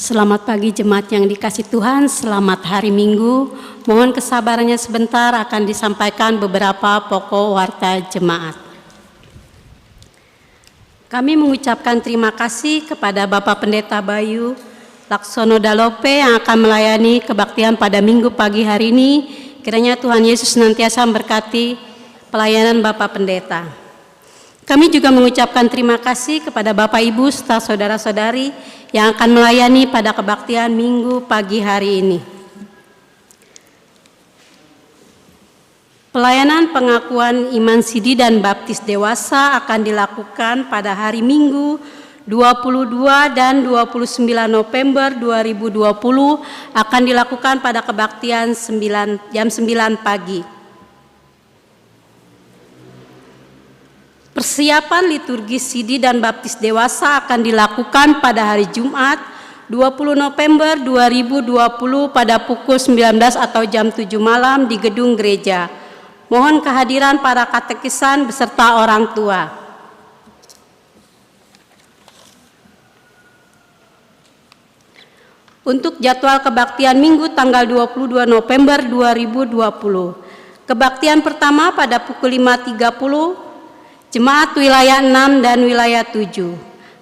Selamat pagi jemaat yang dikasih Tuhan, selamat hari Minggu. Mohon kesabarannya sebentar, akan disampaikan beberapa pokok warta jemaat. Kami mengucapkan terima kasih kepada Bapak Pendeta Bayu Laksono Dalope yang akan melayani kebaktian pada Minggu pagi hari ini. Kiranya Tuhan Yesus senantiasa memberkati pelayanan Bapak Pendeta. Kami juga mengucapkan terima kasih kepada Bapak Ibu serta saudara-saudari yang akan melayani pada kebaktian Minggu pagi hari ini. Pelayanan pengakuan iman sidi dan baptis dewasa akan dilakukan pada hari Minggu 22 dan 29 November 2020 akan dilakukan pada kebaktian jam 9 pagi. Persiapan liturgi sidi dan baptis dewasa akan dilakukan pada hari Jumat 20 November 2020 pada pukul 19 atau jam 7 malam di gedung gereja. Mohon kehadiran para katekisan beserta orang tua. Untuk jadwal kebaktian Minggu tanggal 22 November 2020. Kebaktian pertama pada pukul 5.30 Jemaat wilayah 6 dan wilayah 7.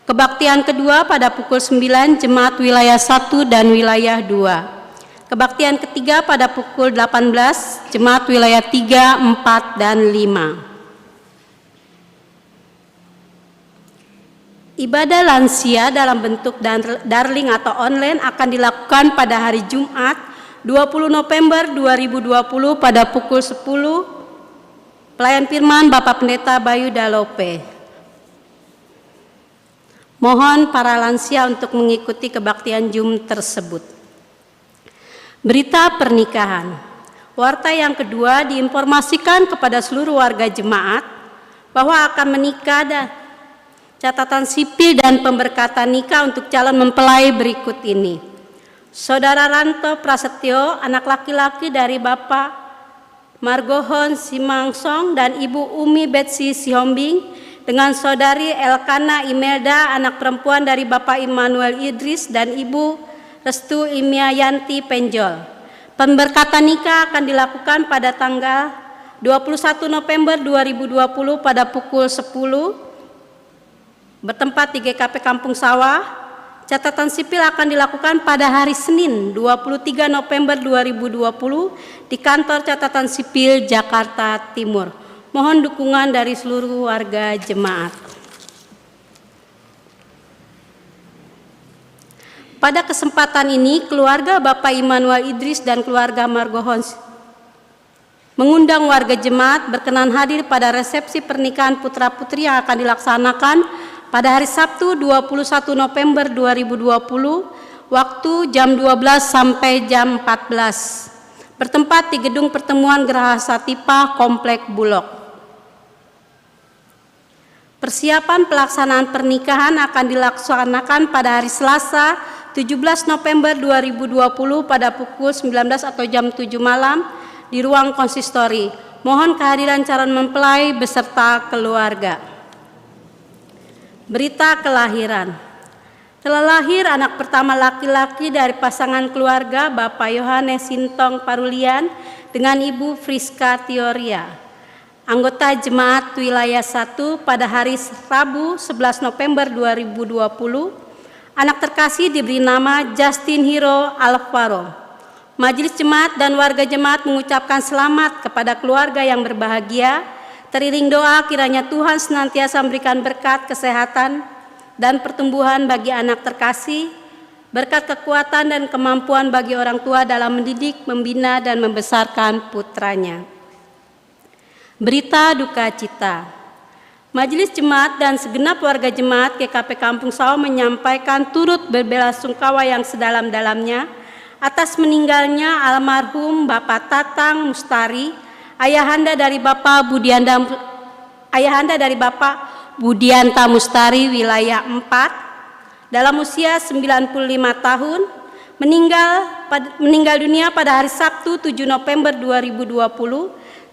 Kebaktian kedua pada pukul 9 Jemaat wilayah 1 dan wilayah 2. Kebaktian ketiga pada pukul 18 Jemaat wilayah 3, 4, dan 5. Ibadah lansia dalam bentuk darling atau online akan dilakukan pada hari Jumat 20 November 2020 pada pukul 10. Pelayan firman Bapak Pendeta Bayu Dalope. Mohon para lansia untuk mengikuti kebaktian Jum tersebut. Berita pernikahan. Warta yang kedua diinformasikan kepada seluruh warga jemaat bahwa akan menikah dan catatan sipil dan pemberkatan nikah untuk calon mempelai berikut ini. Saudara Ranto Prasetyo, anak laki-laki dari Bapak Margohon Simangsong dan Ibu Umi Betsy Sihombing dengan Saudari Elkana Imelda, anak perempuan dari Bapak Immanuel Idris dan Ibu Restu Imiayanti Penjol. Pemberkatan nikah akan dilakukan pada tanggal 21 November 2020 pada pukul 10 bertempat di GKP Kampung Sawah. Catatan sipil akan dilakukan pada hari Senin 23 November 2020 di kantor catatan sipil Jakarta Timur. Mohon dukungan dari seluruh warga jemaat. Pada kesempatan ini, keluarga Bapak Immanuel Idris dan keluarga Margohon mengundang warga jemaat berkenan hadir pada resepsi pernikahan putra-putri yang akan dilaksanakan pada hari Sabtu 21 November 2020 waktu jam 12 sampai jam 14 bertempat di gedung pertemuan Geraha Satipa Komplek Bulog. Persiapan pelaksanaan pernikahan akan dilaksanakan pada hari Selasa 17 November 2020 pada pukul 19 atau jam 7 malam di ruang konsistori. Mohon kehadiran calon mempelai beserta keluarga. Berita kelahiran. Telah lahir anak pertama laki-laki dari pasangan keluarga Bapak Yohanes Sintong Parulian dengan Ibu Friska Tioria, anggota jemaat wilayah 1 pada hari Rabu 11 November 2020. Anak terkasih diberi nama Justin Hiro Alvaro. Majelis jemaat dan warga jemaat mengucapkan selamat kepada keluarga yang berbahagia. Teriring doa kiranya Tuhan senantiasa memberikan berkat kesehatan dan pertumbuhan bagi anak terkasih, berkat kekuatan dan kemampuan bagi orang tua dalam mendidik, membina, dan membesarkan putranya. Berita duka cita. Majelis jemaat dan segenap warga jemaat GKP Kampung Sawah menyampaikan turut berbelasungkawa yang sedalam-dalamnya atas meninggalnya almarhum Bapak Tatang Mustari, ayahanda dari Bapak Budianta Mustari wilayah 4 dalam usia 95 tahun meninggal dunia pada hari Sabtu 7 November 2020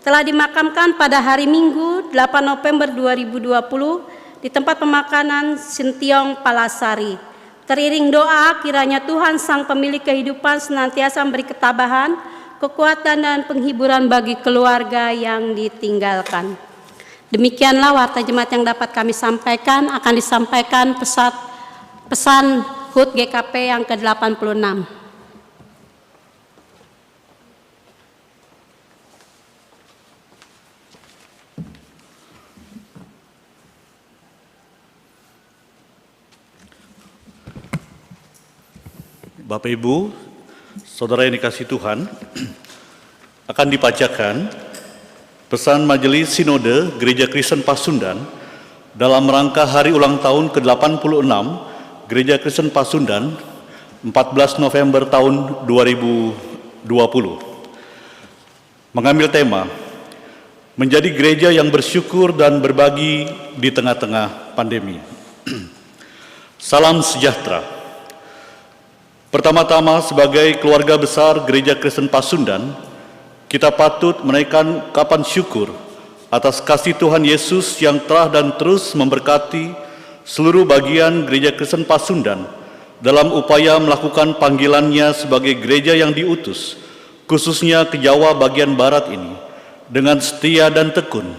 telah dimakamkan pada hari Minggu 8 November 2020 di tempat pemakaman Sintiong Palasari. Teriring doa, kiranya Tuhan Sang Pemilik kehidupan senantiasa memberi ketabahan, kekuatan, dan penghiburan bagi keluarga yang ditinggalkan. Demikianlah warta jemaat yang dapat kami sampaikan. Akan disampaikan pesan HUT GKP yang ke-86. Bapak Ibu, Saudara yang dikasihi Tuhan, akan dibacakan pesan Majelis Sinode Gereja Kristen Pasundan dalam rangka hari ulang tahun ke-86 Gereja Kristen Pasundan 14 November tahun 2020. Mengambil tema, menjadi gereja yang bersyukur dan berbagi di tengah-tengah pandemi. Salam sejahtera. Pertama-tama, sebagai keluarga besar Gereja Kristen Pasundan, kita patut menaikkan ungkapan syukur atas kasih Tuhan Yesus yang telah dan terus memberkati seluruh bagian Gereja Kristen Pasundan dalam upaya melakukan panggilannya sebagai gereja yang diutus, khususnya ke Jawa bagian barat ini, dengan setia dan tekun.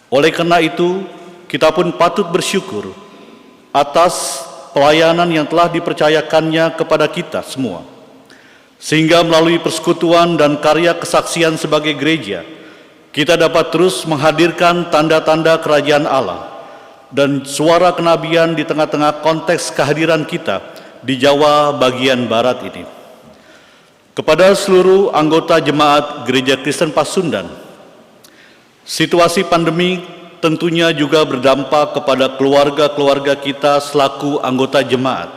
Oleh karena itu, kita pun patut bersyukur atas pelayanan yang telah dipercayakannya kepada kita semua, sehingga melalui persekutuan dan karya kesaksian sebagai gereja, kita dapat terus menghadirkan tanda-tanda kerajaan Allah dan suara kenabian di tengah-tengah konteks kehadiran kita di Jawa bagian barat ini. Kepada seluruh anggota jemaat Gereja Kristen Pasundan, situasi pandemi tentunya juga berdampak kepada keluarga-keluarga kita selaku anggota jemaat.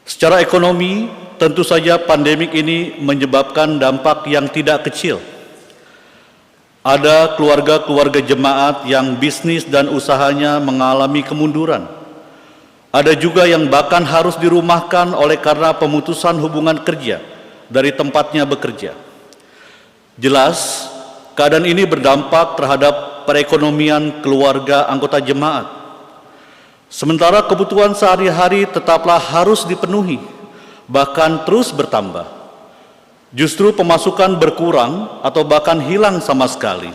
Secara ekonomi, tentu saja pandemik ini menyebabkan dampak yang tidak kecil. Ada keluarga-keluarga jemaat yang bisnis dan usahanya mengalami kemunduran. Ada juga yang bahkan harus dirumahkan oleh karena pemutusan hubungan kerja dari tempatnya bekerja. Jelas, keadaan ini berdampak terhadap perekonomian keluarga anggota jemaat. Sementara kebutuhan sehari-hari tetaplah harus dipenuhi, bahkan terus bertambah. Justru pemasukan berkurang atau bahkan hilang sama sekali.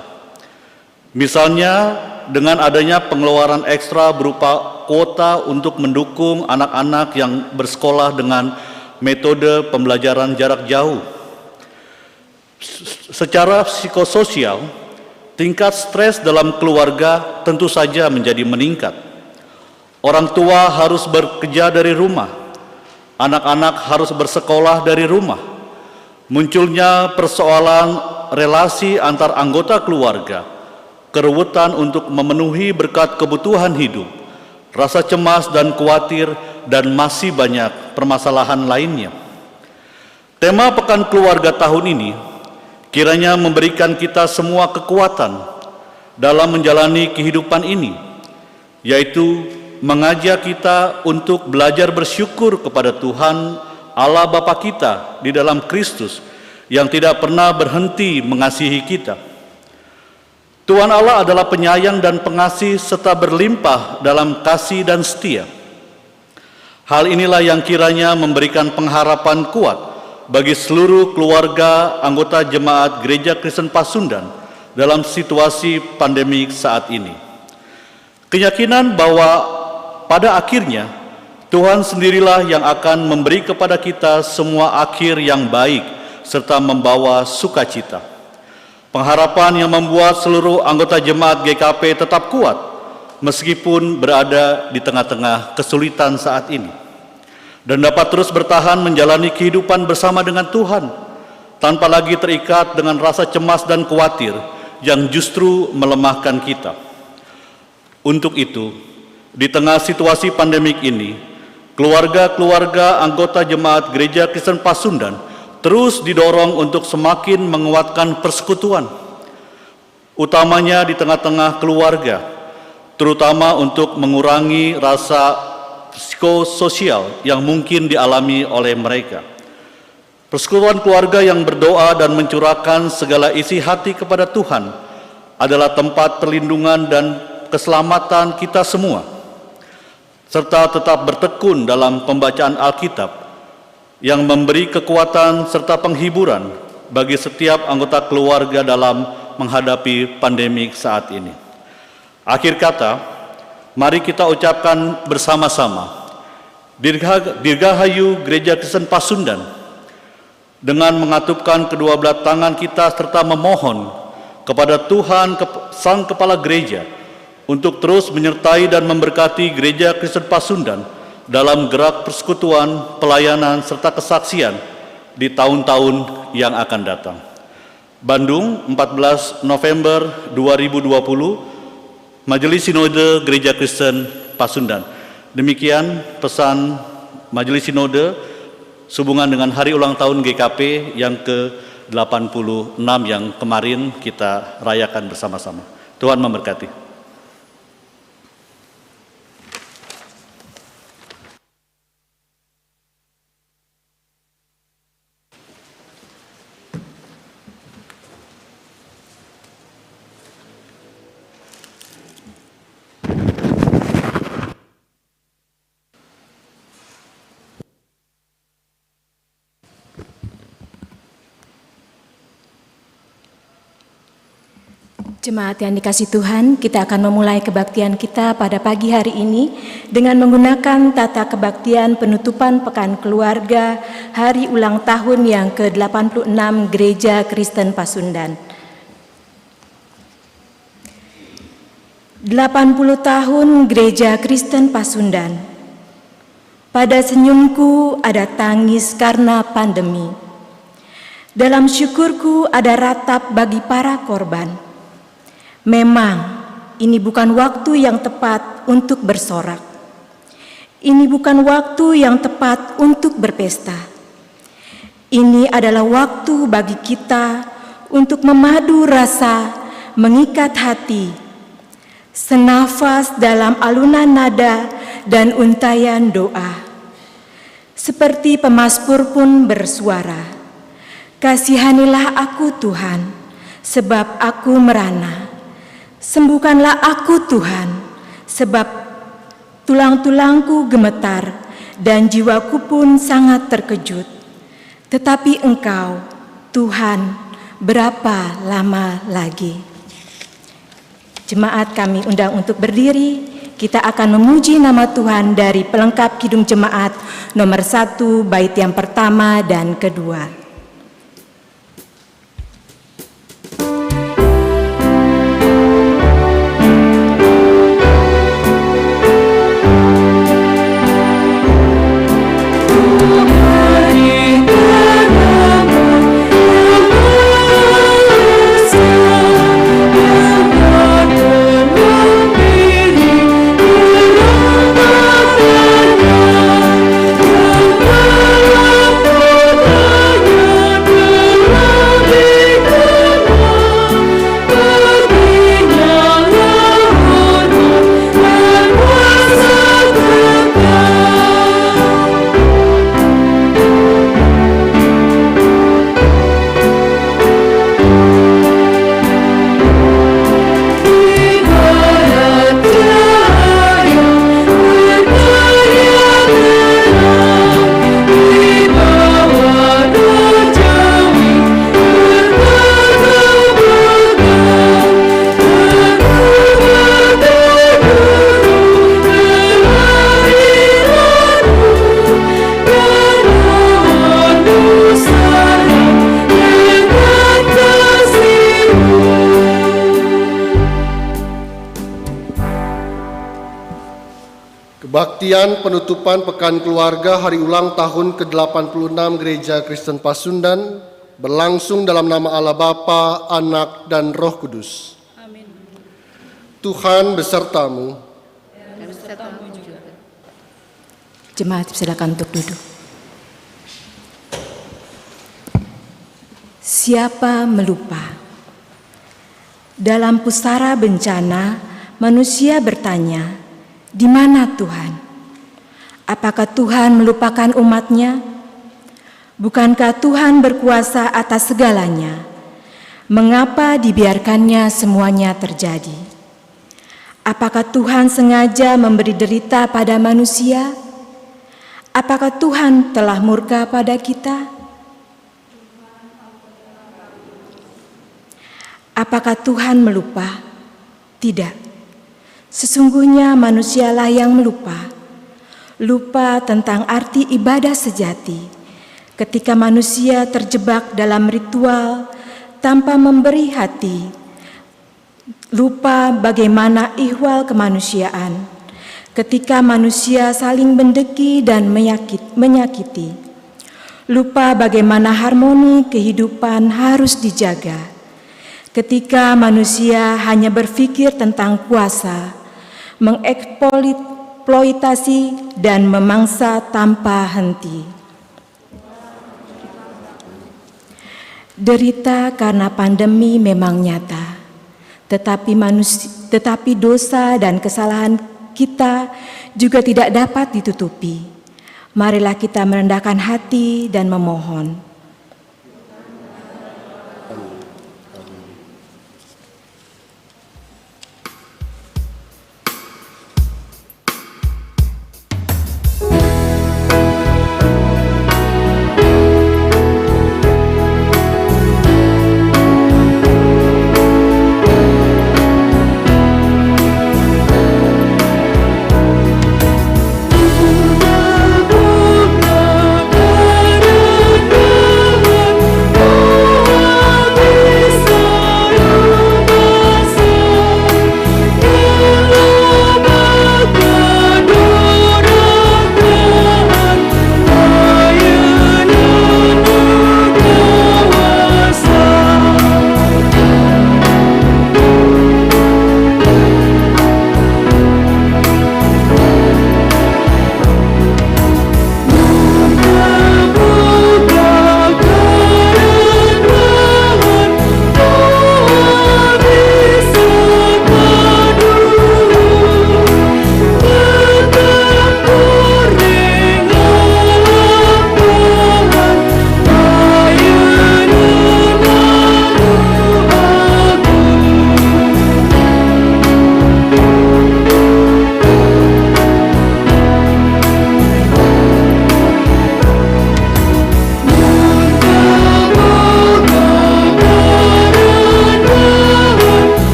Misalnya dengan adanya pengeluaran ekstra berupa kuota untuk mendukung anak-anak yang bersekolah dengan metode pembelajaran jarak jauh. Secara psikososial, tingkat stres dalam keluarga tentu saja menjadi meningkat. Orang tua harus bekerja dari rumah, anak-anak harus bersekolah dari rumah. Munculnya persoalan relasi antar anggota keluarga, kerebutan untuk memenuhi berkat kebutuhan hidup, rasa cemas dan khawatir, dan masih banyak permasalahan lainnya. Tema Pekan Keluarga tahun ini kiranya memberikan kita semua kekuatan dalam menjalani kehidupan ini, yaitu mengajak kita untuk belajar bersyukur kepada Tuhan Allah Bapa kita di dalam Kristus yang tidak pernah berhenti mengasihi kita. Tuhan Allah adalah penyayang dan pengasih serta berlimpah dalam kasih dan setia. Hal inilah yang kiranya memberikan pengharapan kuat bagi seluruh keluarga anggota jemaat Gereja Kristen Pasundan dalam situasi pandemik saat ini. Keyakinan bahwa pada akhirnya Tuhan sendirilah yang akan memberi kepada kita semua akhir yang baik serta membawa sukacita. Pengharapan yang membuat seluruh anggota jemaat GKP tetap kuat meskipun berada di tengah-tengah kesulitan saat ini, dan dapat terus bertahan menjalani kehidupan bersama dengan Tuhan tanpa lagi terikat dengan rasa cemas dan khawatir yang justru melemahkan kita. Untuk itu, di tengah situasi pandemik ini, keluarga-keluarga anggota jemaat Gereja Kristen Pasundan terus didorong untuk semakin menguatkan persekutuan, utamanya di tengah-tengah keluarga, terutama untuk mengurangi rasa psikososial yang mungkin dialami oleh mereka. Persekutuan keluarga yang berdoa dan mencurahkan segala isi hati kepada Tuhan adalah tempat perlindungan dan keselamatan kita semua. serta tetap bertekun dalam pembacaan Alkitab yang memberi kekuatan serta penghiburan bagi setiap anggota keluarga dalam menghadapi pandemik saat ini. Akhir kata, mari kita ucapkan bersama-sama Dirgahayu Gereja Kristen Pasundan dengan mengatupkan kedua belah tangan kita serta memohon kepada Tuhan Sang Kepala Gereja untuk terus menyertai dan memberkati Gereja Kristen Pasundan dalam gerak persekutuan, pelayanan, serta kesaksian di tahun-tahun yang akan datang. Bandung, 14 November 2020, Majelis Sinode Gereja Kristen Pasundan. Demikian pesan Majelis Sinode sehubungan dengan hari ulang tahun GKP yang ke-86 yang kemarin kita rayakan bersama-sama. Tuhan memberkati. Jemaat yang dikasihi Tuhan, kita akan memulai kebaktian kita pada pagi hari ini dengan menggunakan tata kebaktian penutupan Pekan Keluarga Hari Ulang Tahun yang ke-86 Gereja Kristen Pasundan. 80 tahun Gereja Kristen Pasundan. Pada senyumku ada tangis karena pandemi. Dalam syukurku ada ratap bagi para korban. Memang ini bukan waktu yang tepat untuk bersorak. Ini bukan waktu yang tepat untuk berpesta. Ini adalah waktu bagi kita untuk memadu rasa, mengikat hati, senafas dalam alunan nada dan untayan doa. Seperti pemazmur pun bersuara, "Kasihanilah aku Tuhan, sebab aku merana. Sembuhkanlah aku Tuhan, sebab tulang-tulangku gemetar dan jiwaku pun sangat terkejut. Tetapi Engkau, Tuhan, berapa lama lagi?" Jemaat kami undang untuk berdiri. Kita akan memuji nama Tuhan dari pelengkap Kidung Jemaat nomor 1 bait yang pertama dan kedua. Kebaktian penutupan Pekan Keluarga Hari Ulang Tahun ke-86 Gereja Kristen Pasundan berlangsung dalam nama Allah Bapa, Anak, dan Roh Kudus. Amin. Tuhan besertamu. Dan besertamu juga. Jemaat silakan untuk duduk. Siapa melupa? Dalam pusara bencana, manusia bertanya, "Di mana Tuhan? Apakah Tuhan melupakan umat-Nya? Bukankah Tuhan berkuasa atas segalanya? Mengapa dibiarkannya semuanya terjadi? Apakah Tuhan sengaja memberi derita pada manusia? Apakah Tuhan telah murka pada kita? Apakah Tuhan melupa? Tidak. Sesungguhnya manusialah yang melupa. Lupa tentang arti ibadah sejati. Ketika manusia terjebak dalam ritual tanpa memberi hati, lupa bagaimana ihwal kemanusiaan. Ketika manusia saling mendeki dan menyakiti, lupa bagaimana harmoni kehidupan harus dijaga. Ketika manusia hanya berpikir tentang kuasa, mengeksploitasi dan memangsa tanpa henti. Derita karena pandemi memang nyata, tetapi dosa dan kesalahan kita juga tidak dapat ditutupi. Marilah kita merendahkan hati dan memohon.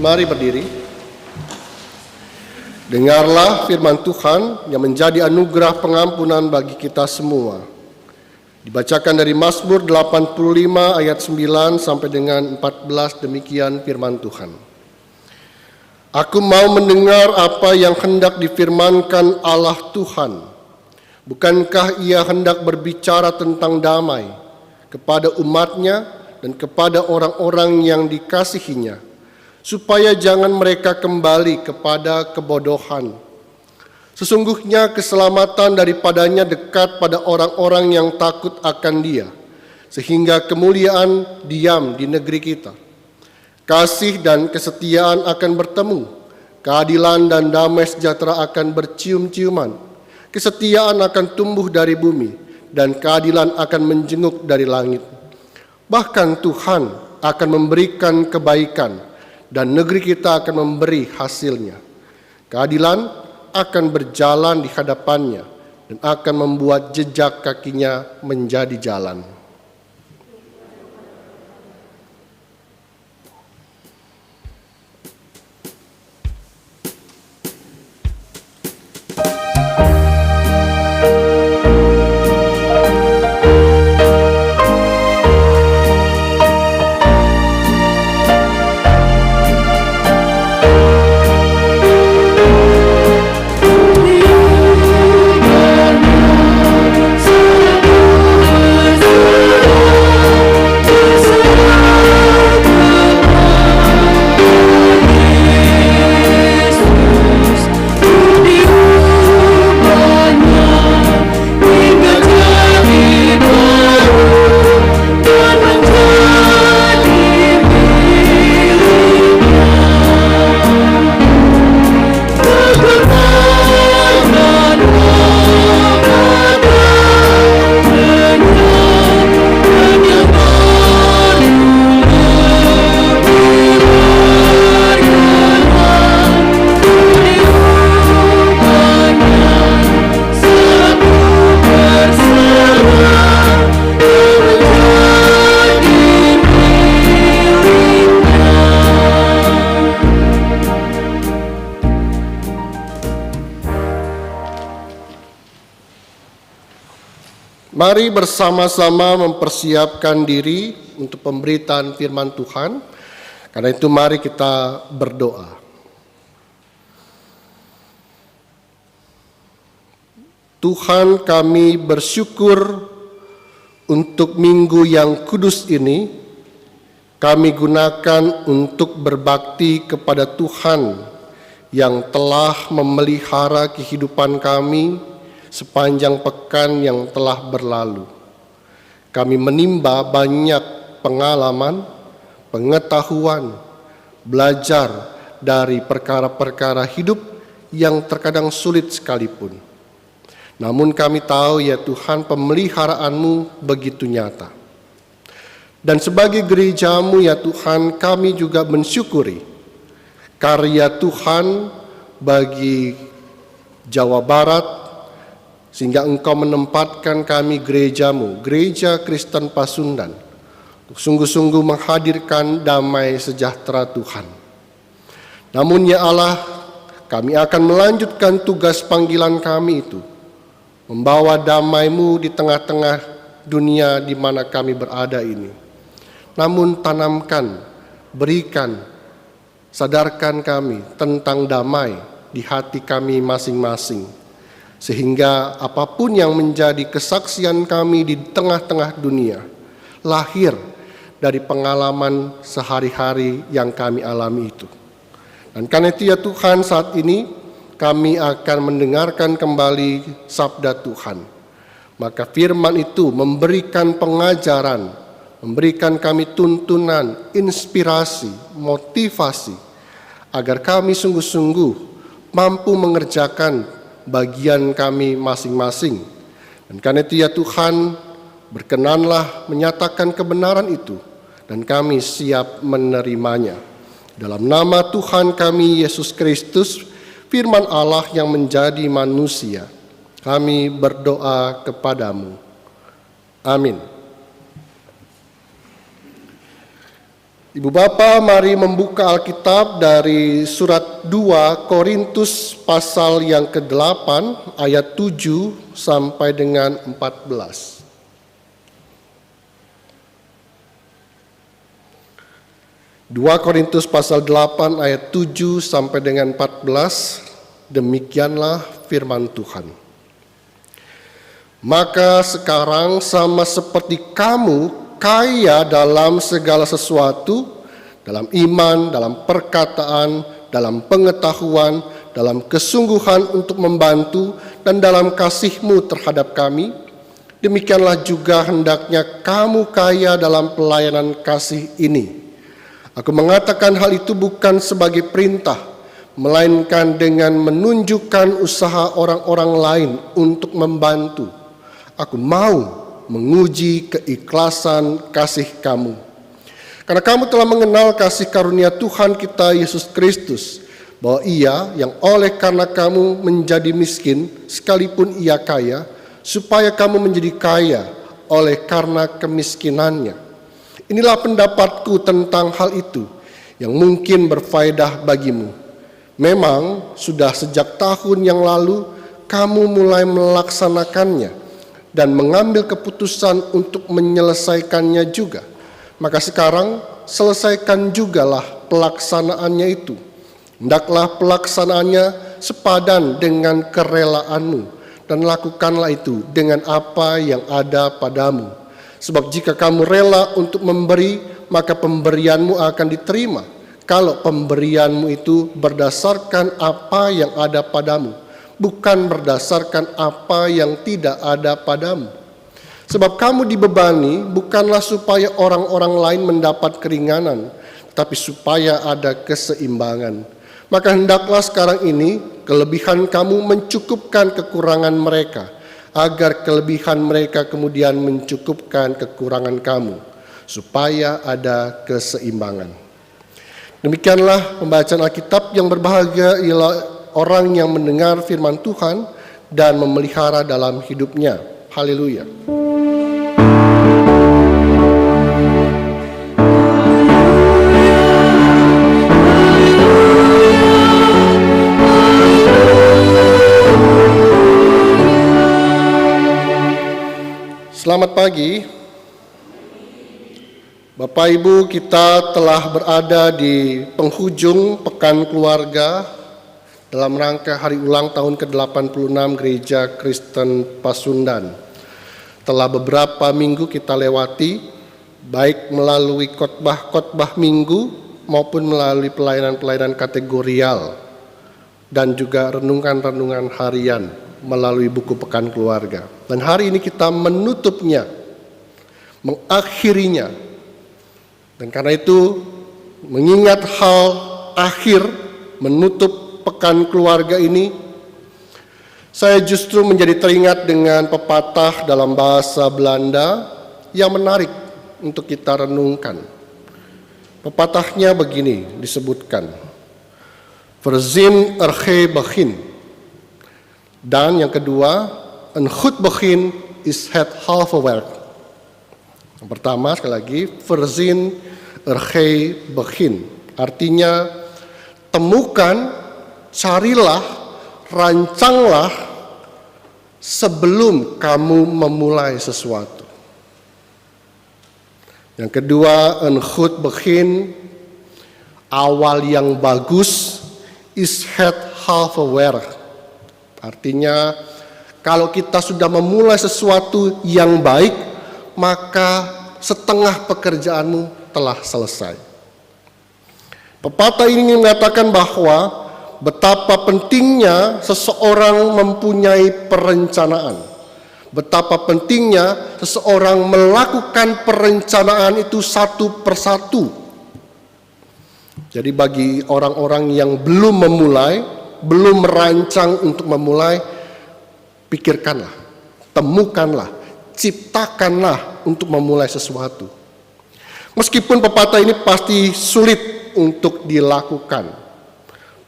Mari berdiri. Dengarlah firman Tuhan yang menjadi anugerah pengampunan bagi kita semua. Dibacakan dari Mazmur 85 ayat 9 sampai dengan 14, demikian firman Tuhan. Aku mau mendengar apa yang hendak difirmankan Allah Tuhan. Bukankah ia hendak berbicara tentang damai kepada umatnya dan kepada orang-orang yang dikasihinya, supaya jangan mereka kembali kepada kebodohan. Sesungguhnya keselamatan daripadanya dekat pada orang-orang yang takut akan Dia, sehingga kemuliaan diam di negeri kita. Kasih dan kesetiaan akan bertemu, keadilan dan damai sejahtera akan bercium-ciuman. Kesetiaan akan tumbuh dari bumi, dan keadilan akan menjenguk dari langit. Bahkan Tuhan akan memberikan kebaikan, dan negeri kita akan memberi hasilnya. Keadilan akan berjalan di hadapannya dan akan membuat jejak kakinya menjadi jalan. Yesus Mari bersama-sama mempersiapkan diri untuk pemberitaan firman Tuhan. Karena itu mari kita berdoa. Tuhan, kami bersyukur untuk minggu yang kudus ini kami gunakan untuk berbakti kepada Tuhan yang telah memelihara kehidupan kami sepanjang pekan yang telah berlalu. Kami menimba banyak pengalaman, pengetahuan, belajar dari perkara-perkara hidup yang terkadang sulit sekalipun. Namun kami tahu ya Tuhan, pemeliharaan-Mu begitu nyata. Dan sebagai gereja-Mu ya Tuhan, kami juga mensyukuri karya Tuhan bagi Jawa Barat, sehingga Engkau menempatkan kami gereja-Mu, Gereja Kristen Pasundan, untuk sungguh-sungguh menghadirkan damai sejahtera Tuhan. Namun ya Allah, kami akan melanjutkan tugas panggilan kami itu, membawa damai-Mu di tengah-tengah dunia di mana kami berada ini. Namun tanamkan, berikan, sadarkan kami tentang damai di hati kami masing-masing. Sehingga apapun yang menjadi kesaksian kami di tengah-tengah dunia, lahir dari pengalaman sehari-hari yang kami alami itu. Dan karena itu ya Tuhan, saat ini kami akan mendengarkan kembali sabda Tuhan. Maka firman itu memberikan pengajaran, memberikan kami tuntunan, inspirasi, motivasi, agar kami sungguh-sungguh mampu mengerjakan bagian kami masing-masing. Dan karena itu ya Tuhan, berkenanlah menyatakan kebenaran itu, dan kami siap menerimanya. Dalam nama Tuhan kami Yesus Kristus, firman Allah yang menjadi manusia, kami berdoa kepadamu. Amin. Ibu Bapa, mari membuka Alkitab dari surat 2 Korintus pasal yang ke-8 ayat 7 sampai dengan 14. 2 Korintus pasal 8 ayat 7 sampai dengan 14, demikianlah firman Tuhan. Maka sekarang sama seperti kamu kaya dalam segala sesuatu, dalam iman, dalam perkataan, dalam pengetahuan, dalam kesungguhan untuk membantu, dan dalam kasih-Mu terhadap kami, demikianlah juga hendaknya kamu kaya dalam pelayanan kasih ini. Aku mengatakan hal itu bukan sebagai perintah, melainkan dengan menunjukkan usaha orang-orang lain untuk membantu. Aku mau menguji keikhlasan kasih kamu. Karena kamu telah mengenal kasih karunia Tuhan kita Yesus Kristus, bahwa Ia yang oleh karena kamu menjadi miskin, sekalipun Ia kaya, supaya kamu menjadi kaya oleh karena kemiskinannya. Inilah pendapatku tentang hal itu, yang mungkin berfaedah bagimu. Memang sudah sejak tahun yang lalu kamu mulai melaksanakannya, dan mengambil keputusan untuk menyelesaikannya juga. Maka sekarang selesaikan jugalah pelaksanaannya itu. Hendaklah pelaksanaannya sepadan dengan kerelaanmu, dan lakukanlah itu dengan apa yang ada padamu. Sebab jika kamu rela untuk memberi, maka pemberianmu akan diterima. Kalau pemberianmu itu berdasarkan apa yang ada padamu, bukan berdasarkan apa yang tidak ada padamu. Sebab kamu dibebani bukanlah supaya orang-orang lain mendapat keringanan, tapi supaya ada keseimbangan. Maka hendaklah sekarang ini kelebihan kamu mencukupkan kekurangan mereka, agar kelebihan mereka kemudian mencukupkan kekurangan kamu, supaya ada keseimbangan. Demikianlah pembacaan Alkitab. Yang berbahagia ialah orang yang mendengar firman Tuhan dan memelihara dalam hidupnya. Haleluya. Selamat pagi. Bapak Ibu, kita telah berada di penghujung Pekan Keluarga dalam rangka hari ulang tahun ke-86 Gereja Kristen Pasundan. Telah beberapa minggu kita lewati, baik melalui khotbah-khotbah minggu maupun melalui pelayanan-pelayanan kategorial dan juga renungan-renungan harian melalui buku Pekan Keluarga. Dan hari ini kita menutupnya, mengakhirinya. Dan karena itu, mengingat hal akhir menutup Pekan Keluarga ini, saya justru menjadi teringat dengan pepatah dalam bahasa Belanda yang menarik untuk kita renungkan. Pepatahnya begini disebutkan, Verzin erge begin. Dan yang kedua, een goed begin is het halve werk. Yang pertama, sekali lagi, verzin erge begin. Artinya, temukan, carilah, rancanglah sebelum kamu memulai sesuatu. Yang kedua, een goed begin, awal yang bagus, is het halve werk. Artinya, kalau kita sudah memulai sesuatu yang baik, maka setengah pekerjaanmu telah selesai. Pepatah ini mengatakan bahwa betapa pentingnya seseorang mempunyai perencanaan. Betapa pentingnya seseorang melakukan perencanaan itu satu persatu. Jadi bagi orang-orang yang belum memulai, belum merancang untuk memulai, pikirkanlah, temukanlah, ciptakanlah untuk memulai sesuatu. Meskipun pepatah ini pasti sulit untuk dilakukan.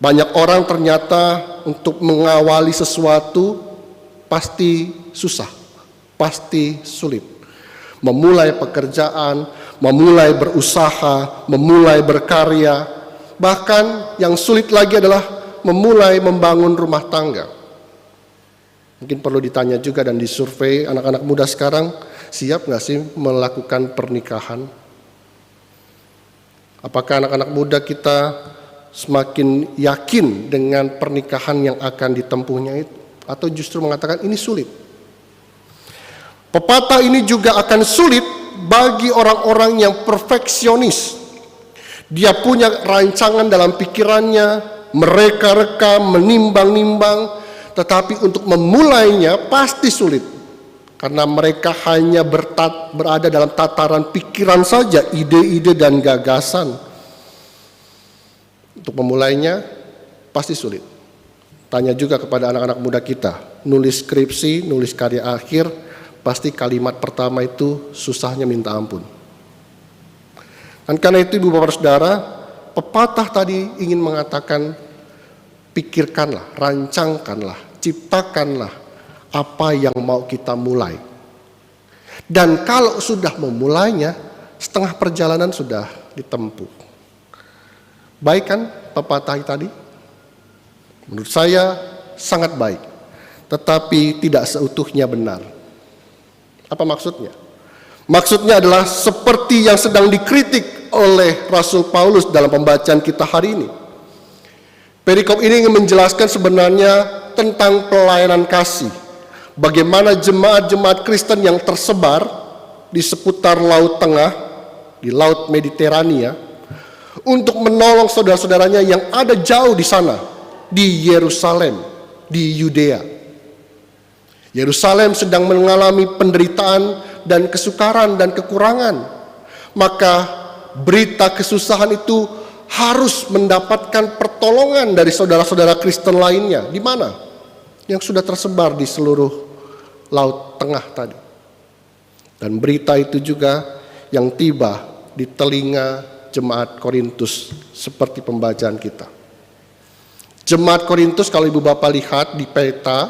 Banyak orang ternyata untuk mengawali sesuatu pasti susah, pasti sulit. Memulai pekerjaan, memulai berusaha, memulai berkarya, bahkan yang sulit lagi adalah memulai membangun rumah tangga. Mungkin perlu ditanya juga dan disurvei anak-anak muda sekarang, siap nggak sih melakukan pernikahan? Apakah anak-anak muda kita semakin yakin dengan pernikahan yang akan ditempuhnya itu? Atau justru mengatakan ini sulit? Pepatah ini juga akan sulit bagi orang-orang yang perfeksionis. Dia punya rancangan dalam pikirannya, mereka-reka, menimbang-nimbang, tetapi untuk memulainya pasti sulit. Karena mereka hanya berada dalam tataran pikiran saja, ide-ide dan gagasan. Untuk memulainya pasti sulit. Tanya juga kepada anak-anak muda kita, nulis skripsi, nulis karya akhir, pasti kalimat pertama itu susahnya minta ampun. Dan karena itu Ibu Bapak Saudara, pepatah tadi ingin mengatakan, pikirkanlah, rancangkanlah, ciptakanlah apa yang mau kita mulai. Dan kalau sudah memulainya, setengah perjalanan sudah ditempuh. Baik kan pepatah tadi? Menurut saya sangat baik, tetapi tidak seutuhnya benar. Apa maksudnya? Maksudnya adalah seperti yang sedang dikritik oleh Rasul Paulus dalam pembacaan kita hari ini. Perikop ini ingin menjelaskan sebenarnya tentang pelayanan kasih. Bagaimana jemaat-jemaat Kristen yang tersebar di seputar Laut Tengah, di Laut Mediterania, untuk menolong saudara-saudaranya yang ada jauh di sana, di Yerusalem, di Yudea. Yerusalem sedang mengalami penderitaan dan kesukaran dan kekurangan. Maka berita kesusahan itu harus mendapatkan pertolongan dari saudara-saudara Kristen lainnya. Di mana? Yang sudah tersebar di seluruh Laut Tengah tadi. Dan berita itu juga yang tiba di telinga jemaat Korintus seperti pembacaan kita. Jemaat Korintus, kalau Ibu Bapak lihat di peta,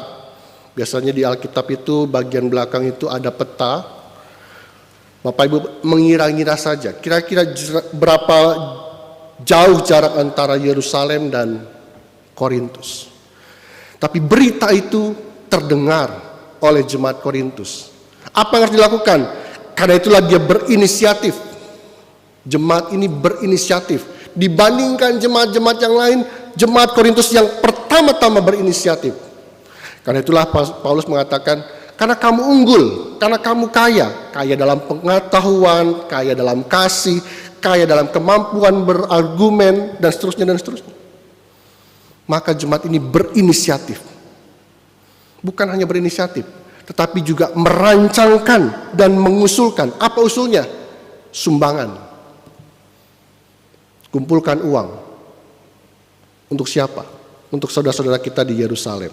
biasanya di Alkitab itu bagian belakang itu ada peta. Bapak Ibu mengira-ngira saja, kira-kira berapa jauh jarak antara Yerusalem dan Korintus. Tapi berita itu terdengar oleh jemaat Korintus. Apa yang harus dilakukan? Karena itulah dia berinisiatif. Jemaat ini berinisiatif. Dibandingkan jemaat-jemaat yang lain, jemaat Korintus yang pertama-tama berinisiatif. Karena itulah Paulus mengatakan, karena kamu unggul, karena kamu kaya. Kaya dalam pengetahuan, kaya dalam kasih, kaya dalam kemampuan berargumen, dan seterusnya dan seterusnya. Maka jemaat ini berinisiatif. Bukan hanya berinisiatif, tetapi juga merancangkan dan mengusulkan. Apa usulnya? Sumbangan. Kumpulkan uang. Untuk siapa? Untuk saudara-saudara kita di Yerusalem.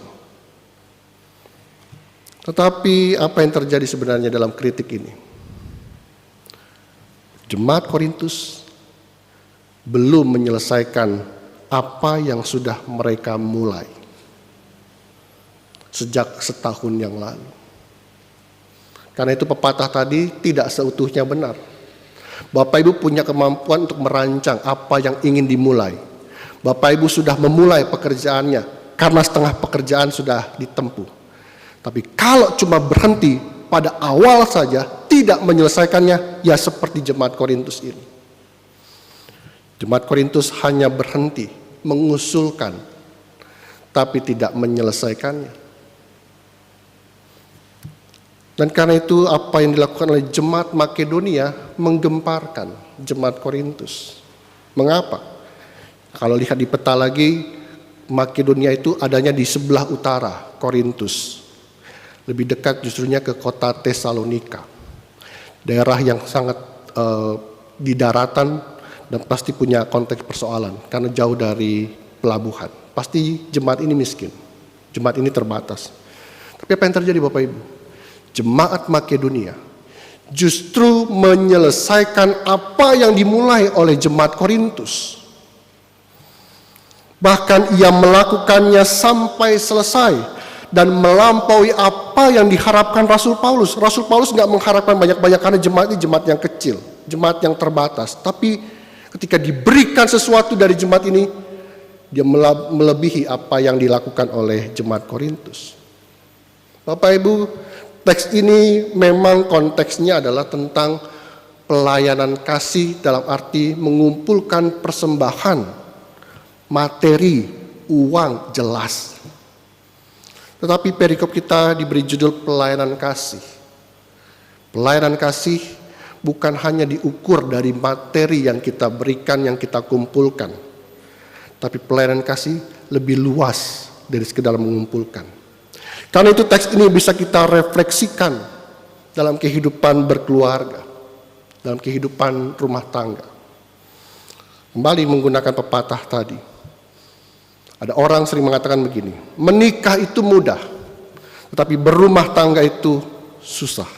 Tetapi apa yang terjadi sebenarnya dalam kritik ini? Jemaat Korintus belum menyelesaikan apa yang sudah mereka mulai sejak setahun yang lalu. Karena itu pepatah tadi tidak seutuhnya benar. Bapak Ibu punya kemampuan untuk merancang apa yang ingin dimulai. Bapak Ibu sudah memulai pekerjaannya karena setengah pekerjaan sudah ditempuh. Tapi kalau cuma berhenti pada awal saja, tidak menyelesaikannya, ya seperti jemaat Korintus ini. Jemaat Korintus hanya berhenti mengusulkan, tapi tidak menyelesaikannya. Dan karena itu apa yang dilakukan oleh jemaat Makedonia menggemparkan jemaat Korintus. Mengapa? Kalau lihat di peta lagi, Makedonia itu adanya di sebelah utara Korintus. Lebih dekat justrunya ke kota Tesalonika. Daerah yang sangat di daratan dan pasti punya konteks persoalan karena jauh dari pelabuhan. Pasti jemaat ini miskin. Jemaat ini terbatas. Tapi apa yang terjadi Bapak Ibu? Jemaat Makedonia justru menyelesaikan apa yang dimulai oleh jemaat Korintus. Bahkan ia melakukannya sampai selesai dan melampaui apa yang diharapkan Rasul Paulus. Rasul Paulus nggak mengharapkan banyak-banyak karena jemaat ini jemaat yang kecil, jemaat yang terbatas. Tapi ketika diberikan sesuatu dari jemaat ini, dia melebihi apa yang dilakukan oleh jemaat Korintus. Bapak Ibu, teks ini memang konteksnya adalah tentang pelayanan kasih dalam arti mengumpulkan persembahan, materi, uang jelas. Tetapi perikop kita diberi judul pelayanan kasih. Pelayanan kasih bukan hanya diukur dari materi yang kita berikan, yang kita kumpulkan. Tapi pelayanan kasih lebih luas dari sekedar mengumpulkan. Karena itu teks ini bisa kita refleksikan dalam kehidupan berkeluarga, dalam kehidupan rumah tangga. Kembali menggunakan pepatah tadi. Ada orang sering mengatakan begini, menikah itu mudah, tetapi berumah tangga itu susah.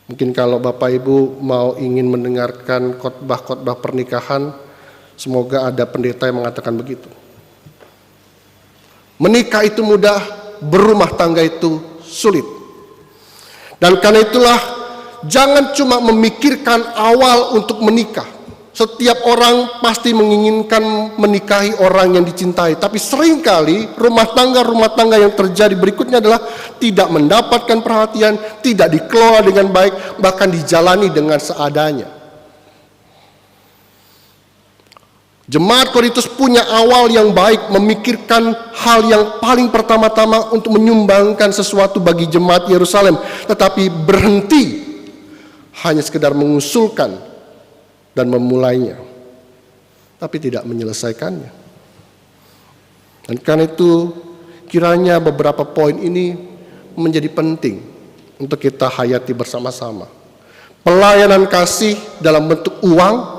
Mungkin kalau Bapak Ibu mau ingin mendengarkan khotbah-khotbah pernikahan, semoga ada pendeta yang mengatakan begitu. Menikah itu mudah, berumah tangga itu sulit. Dan karena itulah jangan cuma memikirkan awal untuk menikah. Setiap orang pasti menginginkan menikahi orang yang dicintai. Tapi seringkali rumah tangga yang terjadi berikutnya adalah tidak mendapatkan perhatian, tidak dikelola dengan baik, bahkan dijalani dengan seadanya. Jemaat Korintus punya awal yang baik, memikirkan hal yang paling pertama-tama untuk menyumbangkan sesuatu bagi jemaat Yerusalem, tetapi berhenti hanya sekedar mengusulkan dan memulainya, tapi tidak menyelesaikannya. Dan karena itu kiranya beberapa poin ini menjadi penting untuk kita hayati bersama-sama. Pelayanan kasih dalam bentuk uang,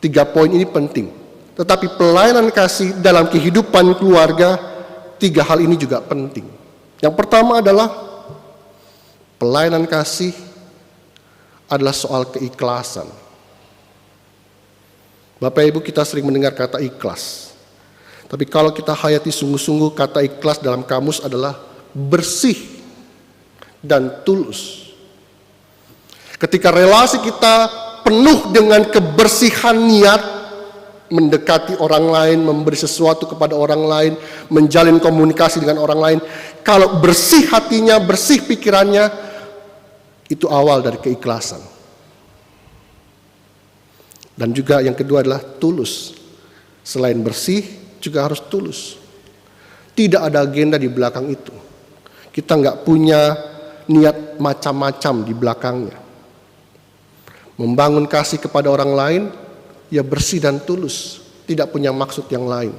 3 poin ini penting. Tetapi pelayanan kasih dalam kehidupan keluarga, 3 hal ini juga penting. Yang pertama adalah pelayanan kasih adalah soal keikhlasan. Bapak Ibu, kita sering mendengar kata ikhlas. Tapi kalau kita hayati sungguh-sungguh, kata ikhlas dalam kamus adalah bersih dan tulus. Ketika relasi kita penuh dengan kebersihan niat, mendekati orang lain, memberi sesuatu kepada orang lain, menjalin komunikasi dengan orang lain. Kalau bersih hatinya, bersih pikirannya, itu awal dari keikhlasan. Dan juga yang kedua adalah tulus. Selain bersih, juga harus tulus. Tidak ada agenda di belakang itu. Kita nggak punya niat macam-macam di belakangnya. Membangun kasih kepada orang lain, ya bersih dan tulus, tidak punya maksud yang lain.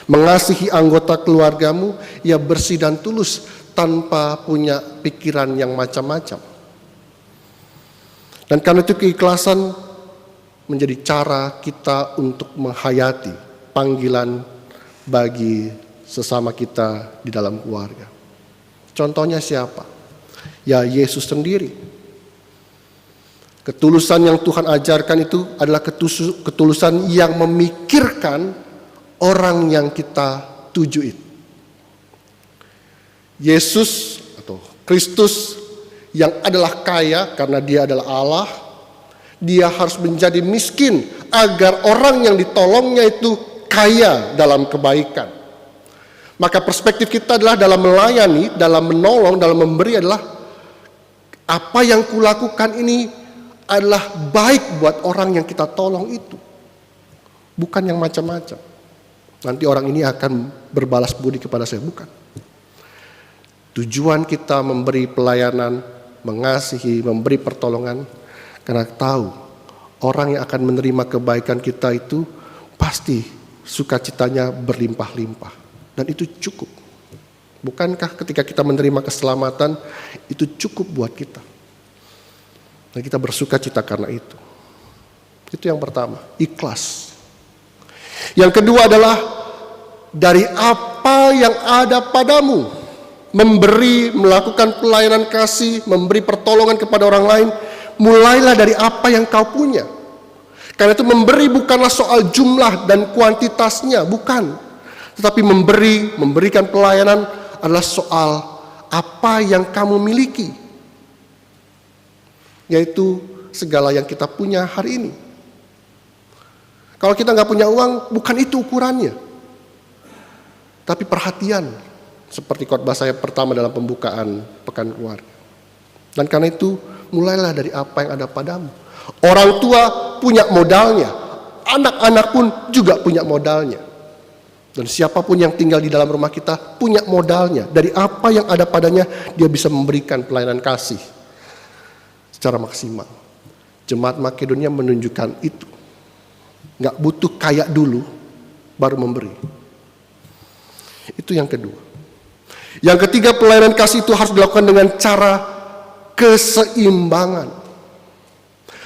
Mengasihi anggota keluargamu, ya bersih dan tulus, tanpa punya pikiran yang macam-macam. Dan karena itu keikhlasan menjadi cara kita untuk menghayati panggilan bagi sesama kita di dalam keluarga. Contohnya siapa? Ya Yesus sendiri. Ketulusan yang Tuhan ajarkan itu adalah ketulusan yang memikirkan orang yang kita tuju itu. Yesus atau Kristus yang adalah kaya karena dia adalah Allah, dia harus menjadi miskin agar orang yang ditolongnya itu kaya dalam kebaikan. Maka perspektif kita adalah dalam melayani, dalam menolong, dalam memberi adalah apa yang kulakukan ini adalah baik buat orang yang kita tolong itu. Bukan yang macam-macam. Nanti orang ini akan berbalas budi kepada saya, bukan. Tujuan kita memberi pelayanan, mengasihi, memberi pertolongan, karena tahu orang yang akan menerima kebaikan kita itu pasti sukacitanya berlimpah-limpah. Dan itu cukup. Bukankah ketika kita menerima keselamatan, itu cukup buat kita. Dan kita bersuka cita karena itu. Itu yang pertama, ikhlas. Yang kedua adalah dari apa yang ada padamu. Memberi, melakukan pelayanan kasih, memberi pertolongan kepada orang lain. Mulailah dari apa yang kau punya. Karena itu memberi bukanlah soal jumlah dan kuantitasnya, bukan. Tetapi memberikan pelayanan adalah soal apa yang kamu miliki. Yaitu segala yang kita punya hari ini. Kalau kita nggak punya uang, bukan itu ukurannya. Tapi perhatian, seperti khotbah saya pertama dalam pembukaan Pekan Keluarga. Dan karena itu, mulailah dari apa yang ada padamu. Orang tua punya modalnya, anak-anak pun juga punya modalnya. Dan siapapun yang tinggal di dalam rumah kita punya modalnya. Dari apa yang ada padanya, dia bisa memberikan pelayanan kasih secara maksimal. Jemaat Makedonia menunjukkan itu. Nggak butuh kaya dulu, baru memberi. Itu yang kedua. Yang ketiga, pelayanan kasih itu harus dilakukan dengan cara keseimbangan.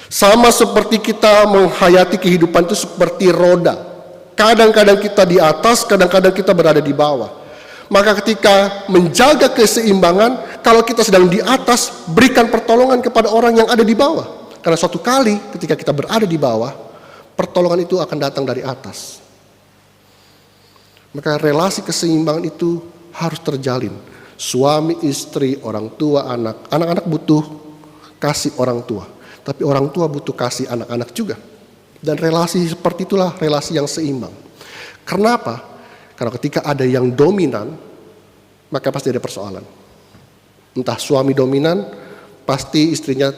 Sama seperti kita menghayati kehidupan itu seperti roda. Kadang-kadang kita di atas, kadang-kadang kita berada di bawah. Maka ketika menjaga keseimbangan, kalau kita sedang di atas, berikan pertolongan kepada orang yang ada di bawah. Karena suatu kali ketika kita berada di bawah, pertolongan itu akan datang dari atas. Maka relasi keseimbangan itu harus terjalin. Suami, istri, orang tua, anak. Anak-anak butuh kasih orang tua. Tapi orang tua butuh kasih anak-anak juga. Dan relasi seperti itulah relasi yang seimbang. Kenapa? Karena ketika ada yang dominan, maka pasti ada persoalan. Entah suami dominan, pasti istrinya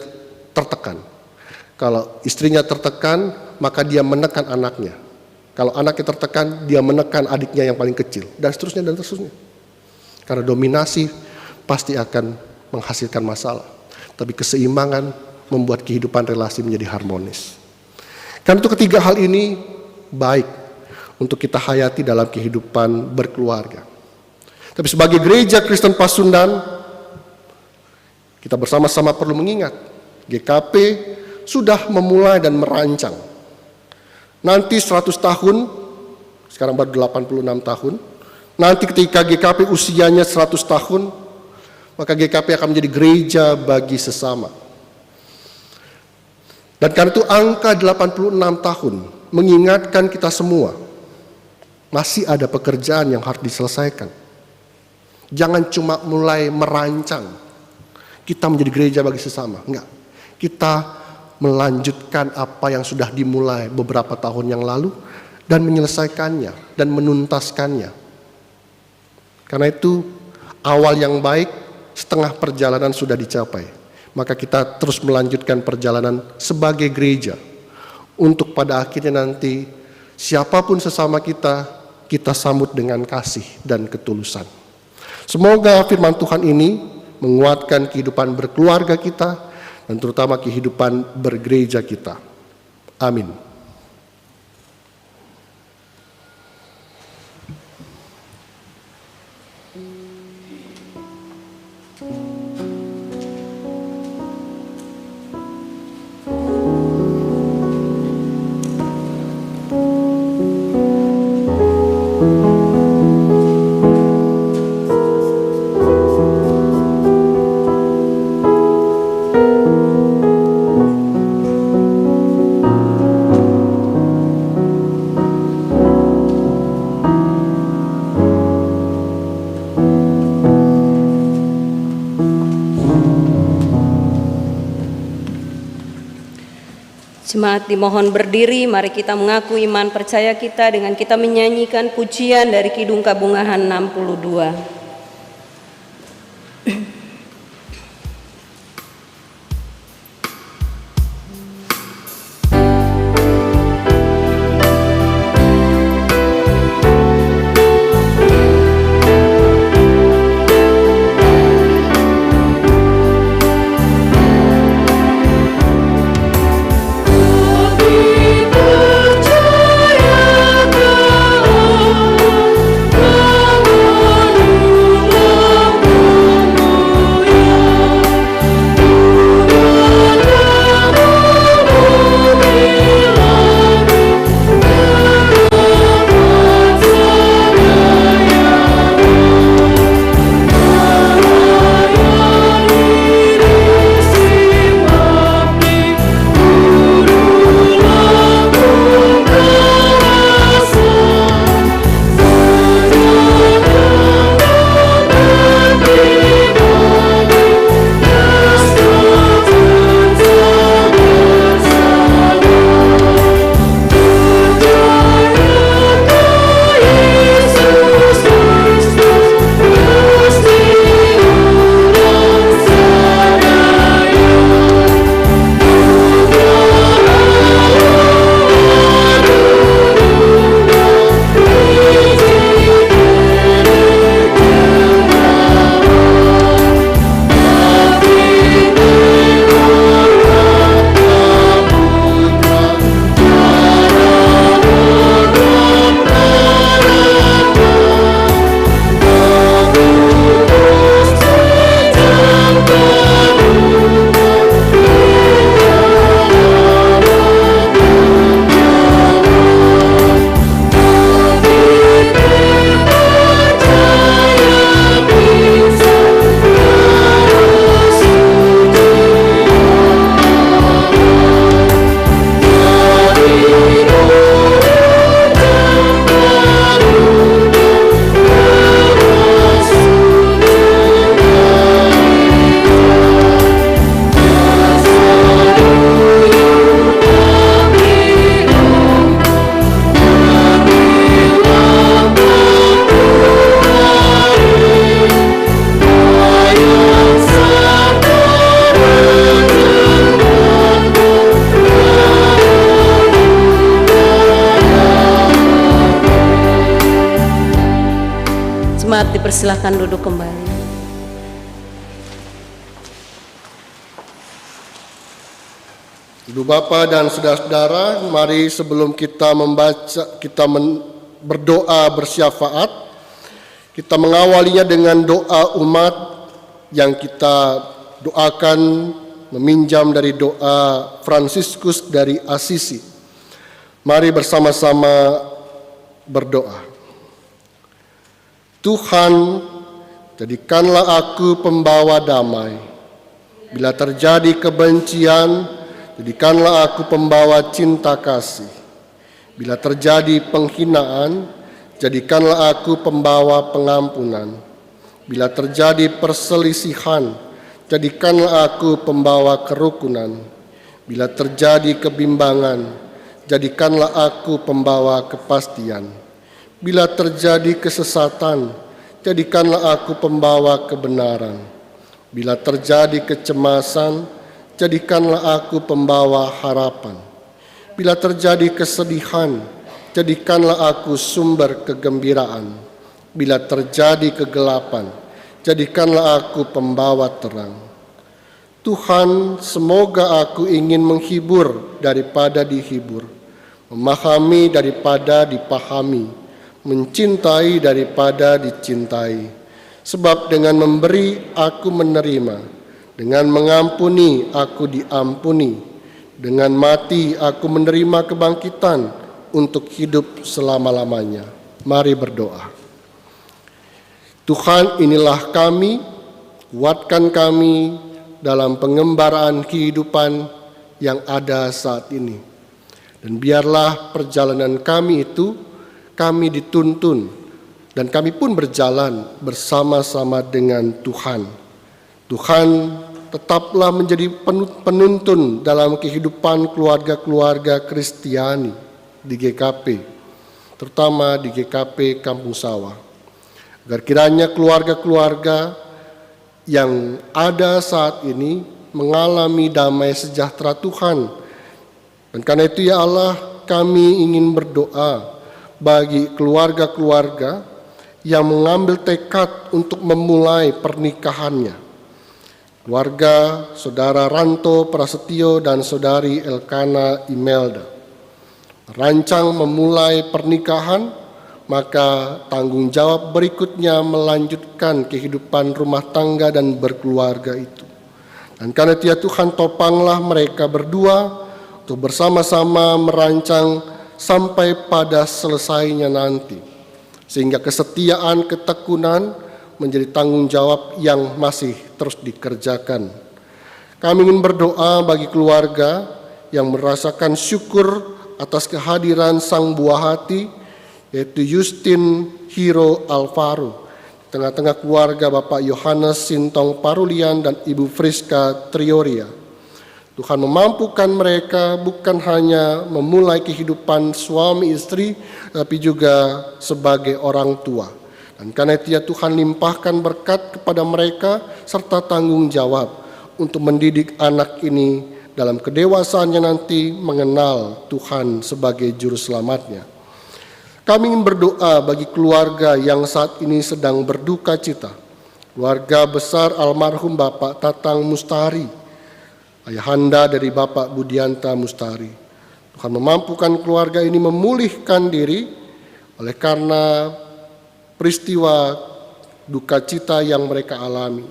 tertekan. Kalau istrinya tertekan, maka dia menekan anaknya. Kalau anaknya tertekan, dia menekan adiknya yang paling kecil. Dan seterusnya, dan seterusnya. Karena dominasi pasti akan menghasilkan masalah. Tapi keseimbangan membuat kehidupan relasi menjadi harmonis. Karena itu ketiga hal ini baik untuk kita hayati dalam kehidupan berkeluarga. Tapi sebagai gereja Kristen Pasundan, kita bersama-sama perlu mengingat, GKP sudah memulai dan merancang. Nanti 100 tahun, sekarang baru 86 tahun, nanti ketika GKP usianya 100 tahun, maka GKP akan menjadi gereja bagi sesama. Dan karena itu angka 86 tahun mengingatkan kita semua, masih ada pekerjaan yang harus diselesaikan. Jangan cuma mulai merancang, kita menjadi gereja bagi sesama. Enggak. Kita melanjutkan apa yang sudah dimulai beberapa tahun yang lalu dan menyelesaikannya dan menuntaskannya. Karena itu awal yang baik, setengah perjalanan sudah dicapai. Maka kita terus melanjutkan perjalanan sebagai gereja untuk pada akhirnya nanti siapapun sesama kita sambut dengan kasih dan ketulusan. Semoga firman Tuhan ini menguatkan kehidupan berkeluarga kita dan terutama kehidupan bergereja kita. Amin. Jemaat dimohon berdiri, mari kita mengaku iman percaya kita dengan kita menyanyikan pujian dari Kidung Kabungahan 62. Jemaat dipersilahkan duduk kembali. Ibu Bapa dan saudara-saudara, mari sebelum kita berdoa bersyafaat, kita mengawalinya dengan doa umat yang kita doakan meminjam dari doa Fransiskus dari Asisi. Mari bersama-sama berdoa. Tuhan, jadikanlah aku pembawa damai. Bila terjadi kebencian, jadikanlah aku pembawa cinta kasih. Bila terjadi penghinaan, jadikanlah aku pembawa pengampunan. Bila terjadi perselisihan, jadikanlah aku pembawa kerukunan. Bila terjadi kebimbangan, jadikanlah aku pembawa kepastian. Bila terjadi kesesatan, jadikanlah aku pembawa kebenaran. Bila terjadi kecemasan, jadikanlah aku pembawa harapan. Bila terjadi kesedihan, jadikanlah aku sumber kegembiraan. Bila terjadi kegelapan, jadikanlah aku pembawa terang. Tuhan, semoga aku ingin menghibur daripada dihibur, memahami daripada dipahami, mencintai daripada dicintai. Sebab dengan memberi aku menerima, dengan mengampuni aku diampuni, dengan mati aku menerima kebangkitan untuk hidup selama-lamanya. Mari berdoa. Tuhan, inilah kami, kuatkan kami dalam pengembaraan kehidupan yang ada saat ini. Dan biarlah perjalanan kami itu, kami dituntun, dan kami pun berjalan bersama-sama dengan Tuhan. Tuhan, tetaplah menjadi penuntun dalam kehidupan keluarga-keluarga Kristiani di GKP, terutama di GKP Kampung Sawah. Agar kiranya keluarga-keluarga yang ada saat ini mengalami damai sejahtera Tuhan. Dan karena itu ya Allah, kami ingin berdoa bagi keluarga-keluarga yang mengambil tekad untuk memulai pernikahannya. Keluarga Saudara Ranto Prasetyo dan Saudari Elkana Imelda merancang memulai pernikahan, maka tanggung jawab berikutnya melanjutkan kehidupan rumah tangga dan berkeluarga itu. Dan karena itu ya Tuhan, topanglah mereka berdua untuk bersama-sama merancang sampai pada selesainya nanti. Sehingga kesetiaan, ketekunan menjadi tanggung jawab yang masih terus dikerjakan. Kami ingin berdoa bagi keluarga yang merasakan syukur atas kehadiran sang buah hati, yaitu Justin Hiro Alvaro, di tengah-tengah keluarga Bapak Yohanes Sintong Parulian dan Ibu Friska Trioria. Tuhan memampukan mereka bukan hanya memulai kehidupan suami istri, tapi juga sebagai orang tua. Dan karena itu ya Tuhan, limpahkan berkat kepada mereka serta tanggung jawab untuk mendidik anak ini dalam kedewasaannya nanti mengenal Tuhan sebagai juru selamatnya. Kami ingin berdoa bagi keluarga yang saat ini sedang berduka cita. Keluarga besar almarhum Bapak Tatang Mustari, ayahanda dari Bapak Budianta Mustari. Tuhan memampukan keluarga ini memulihkan diri oleh karena peristiwa duka cita yang mereka alami.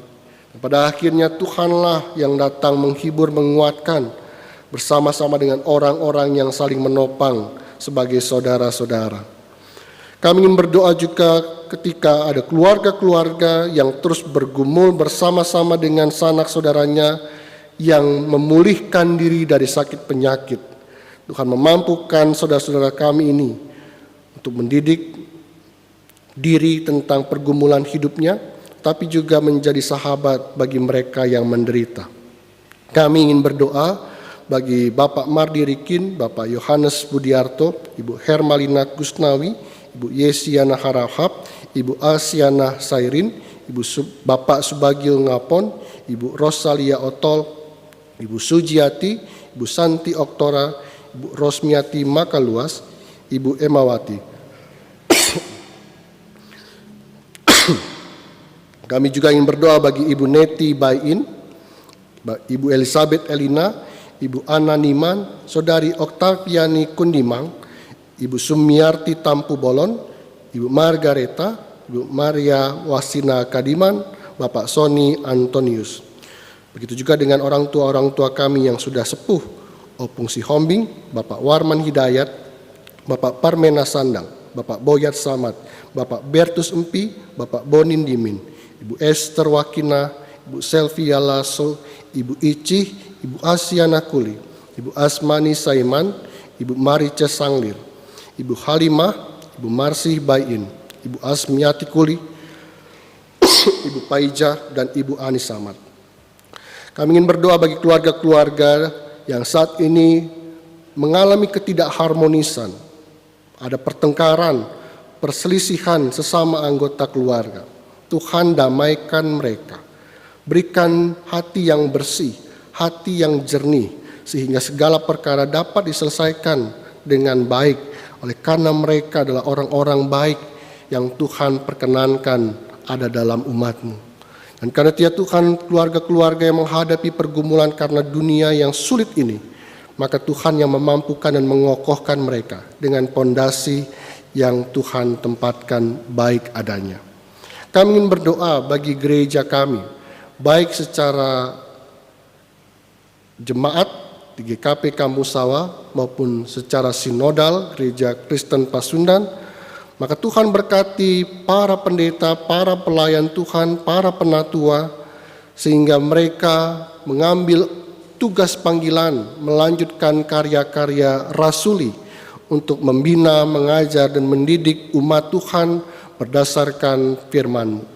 Dan pada akhirnya Tuhanlah yang datang menghibur, menguatkan bersama-sama dengan orang-orang yang saling menopang sebagai saudara-saudara. Kami ingin berdoa juga ketika ada keluarga-keluarga yang terus bergumul bersama-sama dengan sanak saudaranya yang memulihkan diri dari sakit penyakit. Tuhan memampukan saudara-saudara kami ini untuk mendidik diri tentang pergumulan hidupnya, tapi juga menjadi sahabat bagi mereka yang menderita. Kami ingin berdoa bagi Bapak Mardi Rikin, Bapak Yohanes Budiarto, Ibu Hermalina Gusnawi, Ibu Yesiana Harahap, Ibu Asiana Sairin, Bapak Subagio Ngapon, Ibu Rosalia Otol, Ibu Sujiati, Ibu Santi Oktora, Ibu Rosmiati Makaluas, Ibu Emawati. Kami juga ingin berdoa bagi Ibu Neti Bayin, Ibu Elizabeth Elina, Ibu Ana Niman, Saudari Oktaviani Kundimang, Ibu Sumiarti Tampu Bolon, Ibu Margareta, Ibu Maria Wasina Kadiman, Bapak Sony Antonius. Begitu juga dengan orang tua kami yang sudah sepuh, Opung Sihombing, Bapak Warman Hidayat, Bapak Parmena Sandang, Bapak Boyat Samad, Bapak Bertus Empi, Bapak Bonin Dimin, Ibu Esther Wakina, Ibu Selvia Lasso, Ibu Icih, Ibu Asiana Kuli, Ibu Asmani Saiman, Ibu Marice Sanglir, Ibu Halimah, Ibu Marsih Bayin, Ibu Asmiati Kuli, Ibu Paija, dan Ibu Ani Samad. Kami ingin berdoa bagi keluarga-keluarga yang saat ini mengalami ketidakharmonisan, ada pertengkaran, perselisihan sesama anggota keluarga. Tuhan damaikan mereka, berikan hati yang bersih, hati yang jernih, sehingga segala perkara dapat diselesaikan dengan baik, oleh karena mereka adalah orang-orang baik yang Tuhan perkenankan ada dalam umat-Mu. Dan karena Dia Tuhan, keluarga-keluarga yang menghadapi pergumulan karena dunia yang sulit ini, maka Tuhan yang memampukan dan mengokohkan mereka dengan pondasi yang Tuhan tempatkan baik adanya. Kami ingin berdoa bagi gereja kami, baik secara jemaat di GKP Kamusawa maupun secara sinodal Gereja Kristen Pasundan. Maka Tuhan berkati para pendeta, para pelayan Tuhan, para penatua, sehingga mereka mengambil tugas panggilan, melanjutkan karya-karya rasuli untuk membina, mengajar, dan mendidik umat Tuhan berdasarkan firman-Mu.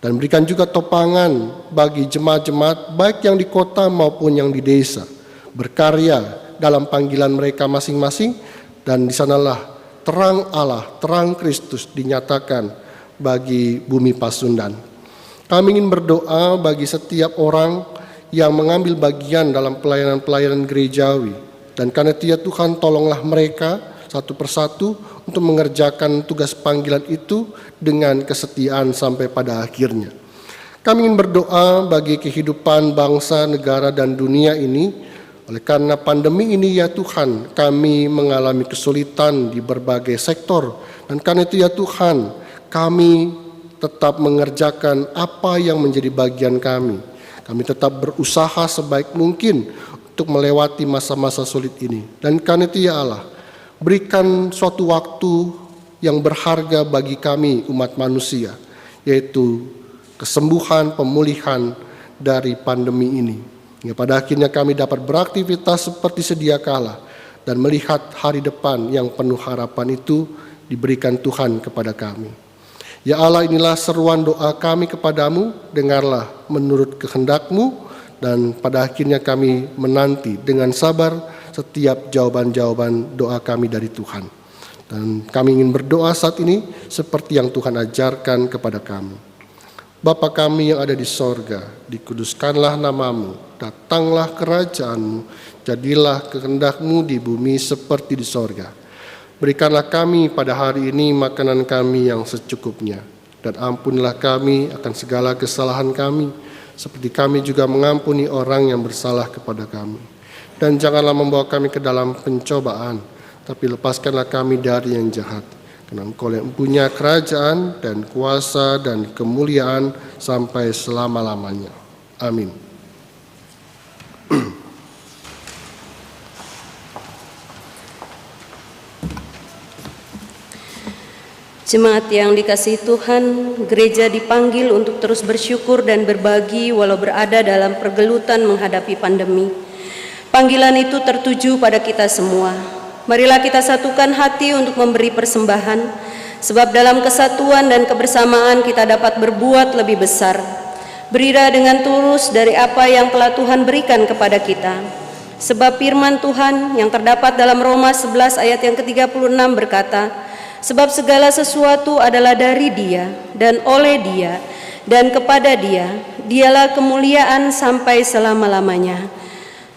Dan berikan juga topangan bagi jemaat-jemaat baik yang di kota maupun yang di desa, berkarya dalam panggilan mereka masing-masing, dan di sanalah terang Allah, terang Kristus dinyatakan bagi bumi Pasundan. Kami ingin berdoa bagi setiap orang yang mengambil bagian dalam pelayanan-pelayanan gerejawi, dan karena Dia Tuhan, tolonglah mereka satu persatu untuk mengerjakan tugas panggilan itu dengan kesetiaan sampai pada akhirnya. Kami ingin berdoa bagi kehidupan bangsa, negara, dan dunia ini. Oleh karena pandemi ini, ya Tuhan, kami mengalami kesulitan di berbagai sektor. Dan karena itu, ya Tuhan, kami tetap mengerjakan apa yang menjadi bagian kami. Kami tetap berusaha sebaik mungkin untuk melewati masa-masa sulit ini. Dan karena itu, ya Allah, berikan suatu waktu yang berharga bagi kami umat manusia, yaitu kesembuhan, pemulihan dari pandemi ini. Hingga pada akhirnya kami dapat beraktivitas seperti sedia kala dan melihat hari depan yang penuh harapan itu diberikan Tuhan kepada kami. Ya Allah, inilah seruan doa kami kepadamu, dengarlah menurut kehendak-Mu, dan pada akhirnya kami menanti dengan sabar setiap jawaban-jawaban doa kami dari Tuhan. Dan kami ingin berdoa saat ini seperti yang Tuhan ajarkan kepada kami. Bapa kami yang ada di sorga, dikuduskanlah nama-Mu, datanglah kerajaan-Mu, jadilah kehendak-Mu di bumi seperti di sorga. Berikanlah kami pada hari ini makanan kami yang secukupnya, dan ampunilah kami akan segala kesalahan kami, seperti kami juga mengampuni orang yang bersalah kepada kami. Dan janganlah membawa kami ke dalam pencobaan, tapi lepaskanlah kami dari yang jahat. Karena Engkau yang punya kerajaan dan kuasa dan kemuliaan sampai selama-lamanya. Amin. Jemaat yang dikasihi Tuhan, gereja dipanggil untuk terus bersyukur dan berbagi walau berada dalam pergelutan menghadapi pandemi. Panggilan itu tertuju pada kita semua. Marilah kita satukan hati untuk memberi persembahan, sebab dalam kesatuan dan kebersamaan kita dapat berbuat lebih besar. Berilah dengan tulus dari apa yang telah Tuhan berikan kepada kita. Sebab firman Tuhan yang terdapat dalam Roma 11 ayat yang ke-36 berkata, sebab segala sesuatu adalah dari Dia dan oleh Dia dan kepada Dia, Dialah kemuliaan sampai selama-lamanya.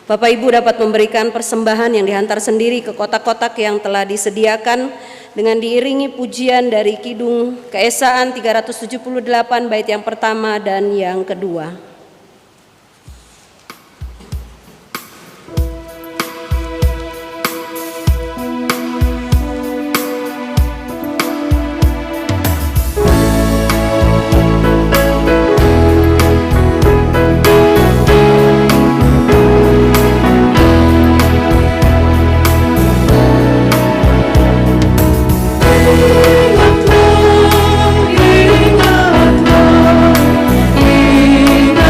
Bapak Ibu dapat memberikan persembahan yang dihantar sendiri ke kotak-kotak yang telah disediakan dengan diiringi pujian dari Kidung Keesaan 378 bait yang pertama dan yang kedua. Ingatlah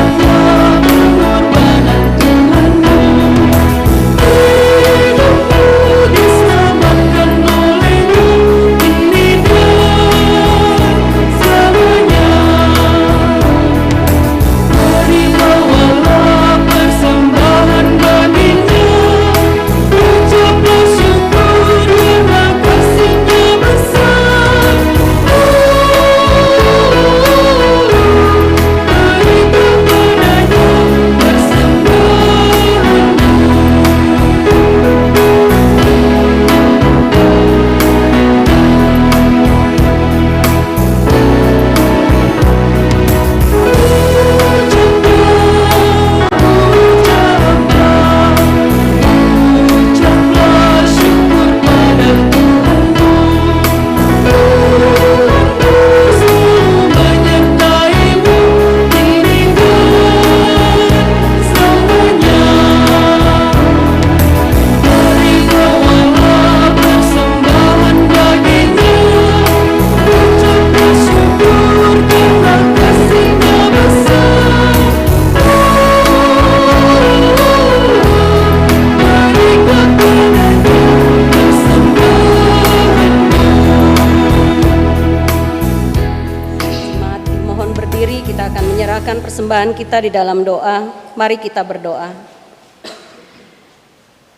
menyerahkan persembahan kita di dalam doa, mari kita berdoa.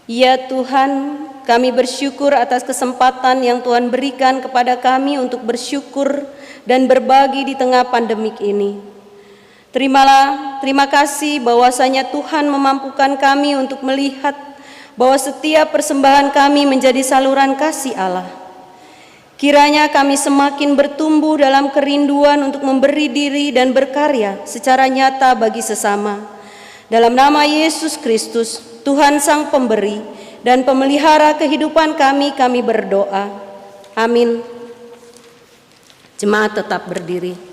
Ya Tuhan, kami bersyukur atas kesempatan yang Tuhan berikan kepada kami untuk bersyukur dan berbagi di tengah pandemik ini. Terima kasih bahwasanya Tuhan memampukan kami untuk melihat bahwa setiap persembahan kami menjadi saluran kasih Allah. Kiranya kami semakin bertumbuh dalam kerinduan untuk memberi diri dan berkarya secara nyata bagi sesama. Dalam nama Yesus Kristus, Tuhan Sang Pemberi dan Pemelihara kehidupan kami berdoa. Amin. Jemaat tetap berdiri.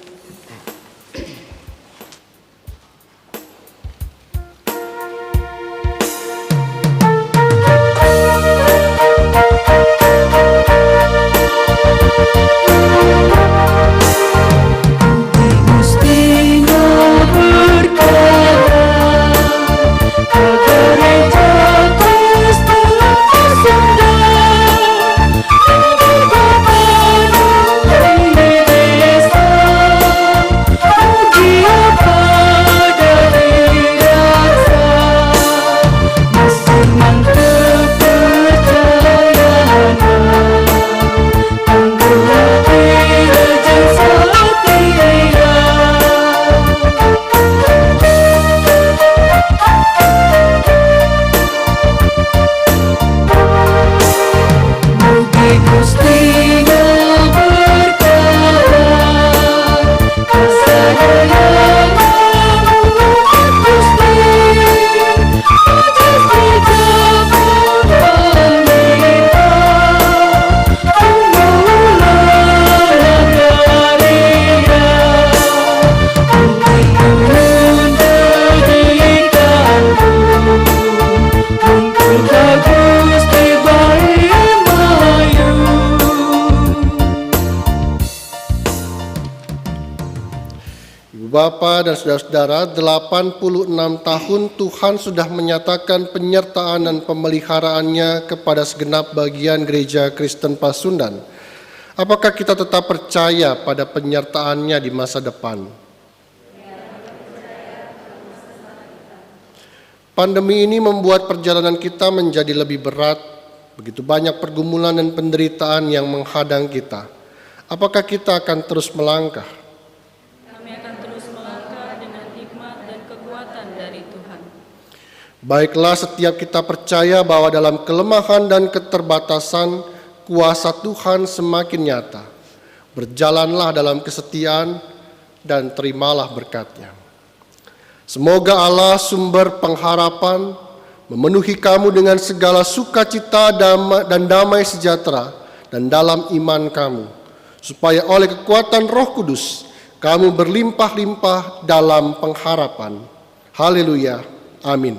Bapak dan saudara-saudara, 86 tahun Tuhan sudah menyatakan penyertaan dan pemeliharaannya kepada segenap bagian Gereja Kristen Pasundan. Apakah kita tetap percaya pada penyertaannya di masa depan? Pandemi ini membuat perjalanan kita menjadi lebih berat, begitu banyak pergumulan dan penderitaan yang menghadang kita. Apakah kita akan terus melangkah? Baiklah, setiap kita percaya bahwa dalam kelemahan dan keterbatasan, kuasa Tuhan semakin nyata. Berjalanlah dalam kesetiaan dan terimalah berkat-Nya. Semoga Allah sumber pengharapan memenuhi kamu dengan segala sukacita dan damai sejahtera dan dalam iman kamu, supaya oleh kekuatan Roh Kudus kamu berlimpah-limpah dalam pengharapan. Haleluya. Amin.